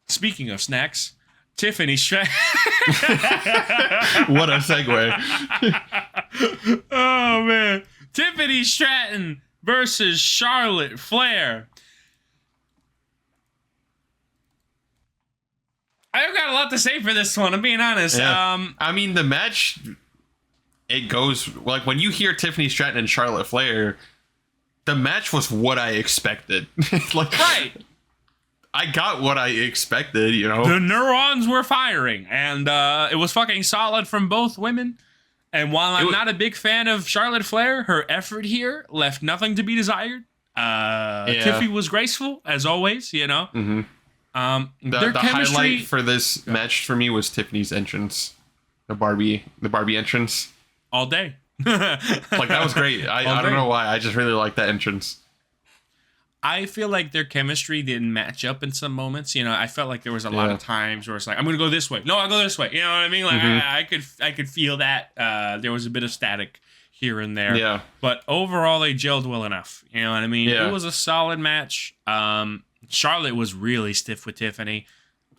Speaking of snacks, Tiffany Stratton. What a segue. Oh, man. Tiffany Stratton versus Charlotte Flair. I've got a lot to say for this one, I'm being honest. Yeah. I mean, the match, it goes, like, when you hear Tiffany Stratton and Charlotte Flair, the match was what I expected. Like, right. I got what I expected, you know? The neurons were firing, and it was fucking solid from both women. And while I'm not a big fan of Charlotte Flair, her effort here left nothing to be desired. Tiffy was graceful, as always, you know? Mm-hmm. Their the chemistry... highlight for this match for me was Tiffany's entrance. The Barbie entrance. All day. Like, that was great. I don't know why. I just really like that entrance. I feel like their chemistry didn't match up in some moments. You know, I felt like there was a lot of times where it's like, I'm going to go this way. No, I'll go this way. You know what I mean? Like, I could feel that. There was a bit of static here and there. Yeah. But overall, they gelled well enough. You know what I mean? Yeah. It was a solid match. Charlotte was really stiff with Tiffany.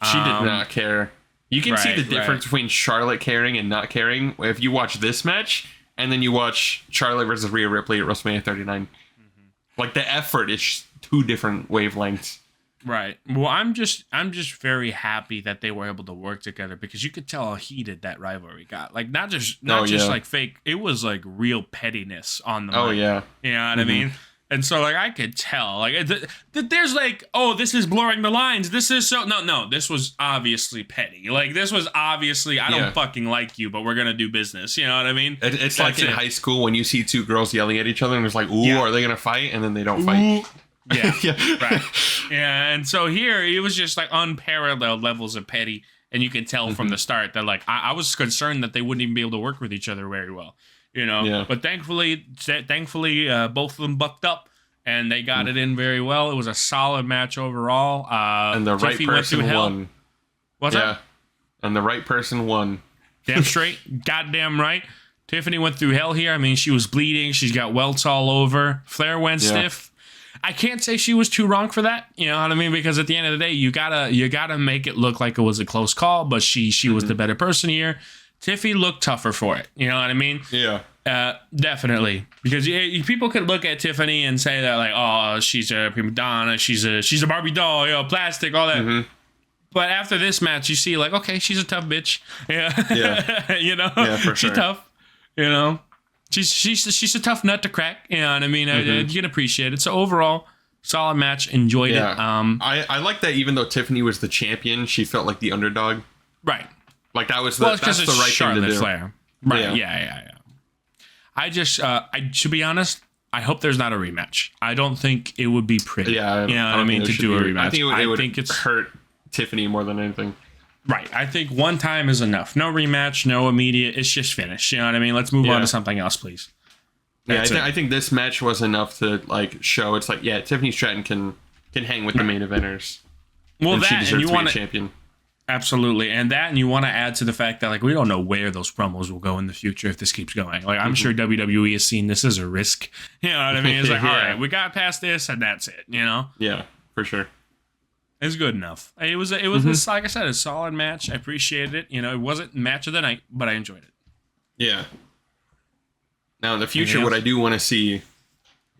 She did not care. You can see the difference between Charlotte caring and not caring if you watch this match and then you watch Charlotte versus Rhea Ripley at WrestleMania 39. Like, the effort is two different wavelengths. Right. Well, I'm just very happy that they were able to work together because you could tell how heated that rivalry got. Like, not just like fake. It was like real pettiness on the mic. Oh yeah. You know what I mean? And so, like, I could tell, like, there's like, oh, this is blurring the lines. This is so no. This was obviously petty. Like, this was obviously, I don't fucking like you, but we're gonna do business. You know what I mean? It's like in high school when you see two girls yelling at each other and it's like, ooh, are they gonna fight? And then they don't fight. Yeah, right. Yeah, and so here it was just like unparalleled levels of petty, and you can tell from the start that, like, I was concerned that they wouldn't even be able to work with each other very well. You know, but thankfully, both of them bucked up and they got it in very well. It was a solid match overall. And the right person won. What's that? And the right person won. Damn straight. Goddamn right. Tiffany went through hell here. I mean, she was bleeding. She's got welts all over. Flair went stiff. I can't say she was too wrong for that. You know what I mean? Because at the end of the day, you gotta make it look like it was a close call, but she was the better person here. Tiffy looked tougher for it. You know what I mean? Yeah. Definitely. Because people could look at Tiffany and say that, like, oh, she's a prima donna, she's a Barbie doll, you know, plastic, all that. But after this match, you see, like, okay, she's a tough bitch. Yeah. You know? Yeah, for sure. She's tough. You know? She's a tough nut to crack. You know what I mean? You can appreciate it. So overall, solid match. Enjoyed it. I like that even though Tiffany was the champion, she felt like the underdog. Right. Like, that's the right thing to do. Flair. Right. Yeah. I to be honest, I hope there's not a rematch. I don't think it would be pretty. Yeah. You know what I mean? To do a rematch. I think it would hurt Tiffany more than anything. Right. I think one time is enough. No rematch, no immediate. It's just finished. You know what I mean? Let's move on to something else, please. I think this match was enough to, like, show it's like, Tiffany Stratton can hang with the main eventers. Well, and that, she deserves and you to want be a champion. Absolutely. And you want to add to the fact that, like, we don't know where those promos will go in the future if this keeps going. Like, I'm sure WWE has seen this as a risk. You know what I mean? It's like, all right, we got past this and that's it, you know? Yeah, for sure. It's good enough. It was like I said, a solid match. I appreciated it. You know, it wasn't match of the night, but I enjoyed it. Yeah. Now, in the future, what I do want to see,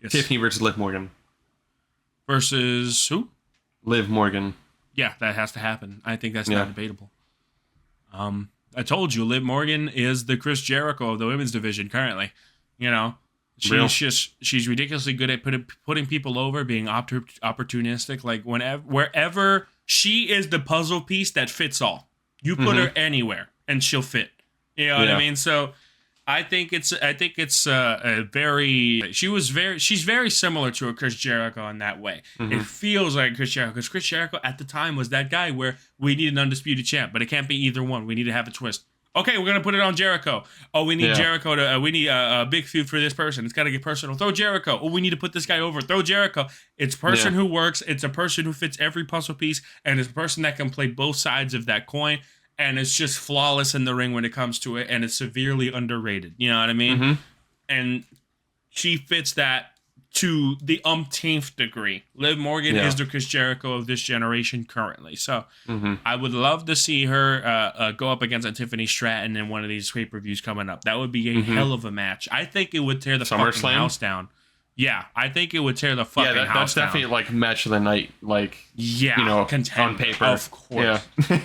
Tiffany versus Liv Morgan. Versus who? Liv Morgan. Yeah, that has to happen. I think that's not debatable. I told you, Liv Morgan is the Chris Jericho of the women's division currently. You know, she's ridiculously good at putting people over, being opportunistic. Like, wherever she is the puzzle piece that fits all. You put her anywhere and she'll fit. You know what I mean? So I think it's a very, she's very similar to a Chris Jericho in that way. It feels like Chris Jericho, because Chris Jericho at the time was that guy where we need an undisputed champ, but it can't be either one. We need to have a twist. Okay, we're gonna put it on Jericho. Oh, we need Jericho to. We need a big feud for this person. It's got to get personal. Throw Jericho. Oh, we need to put this guy over. Throw Jericho. It's a person who works. It's a person who fits every puzzle piece, and it's a person that can play both sides of that coin. And it's just flawless in the ring when it comes to it, and it's severely underrated. You know what I mean? And she fits that to the umpteenth degree. Liv Morgan is the Chris Jericho of this generation currently. So I would love to see her go up against a Tiffany Stratton in one of these pay-per-views coming up. That would be a hell of a match. I think it would tear the fucking house down. Yeah, I think it would tear the fucking house down. That's definitely like match of the night. Like, on paper. Of course. Yeah.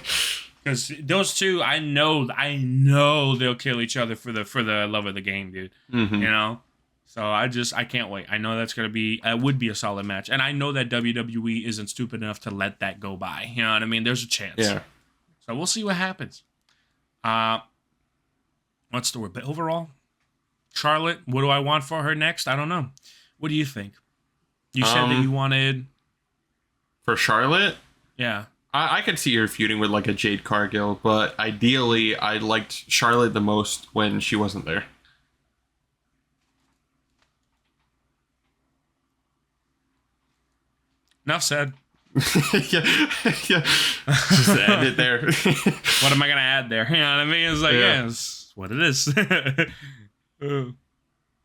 Because those two, I know they'll kill each other for the love of the game, dude. You know? So I can't wait. I know that's would be a solid match. And I know that WWE isn't stupid enough to let that go by. You know what I mean? There's a chance. Yeah. So we'll see what happens. What's the word? But overall, Charlotte, what do I want for her next? I don't know. What do you think? You said that you wanted... For Charlotte? Yeah. I could see her feuding with like a Jade Cargill, but ideally I liked Charlotte the most when she wasn't there. Enough said. yeah. Just end it there. What am I gonna add there? You know what I mean? It's like, it's what it is.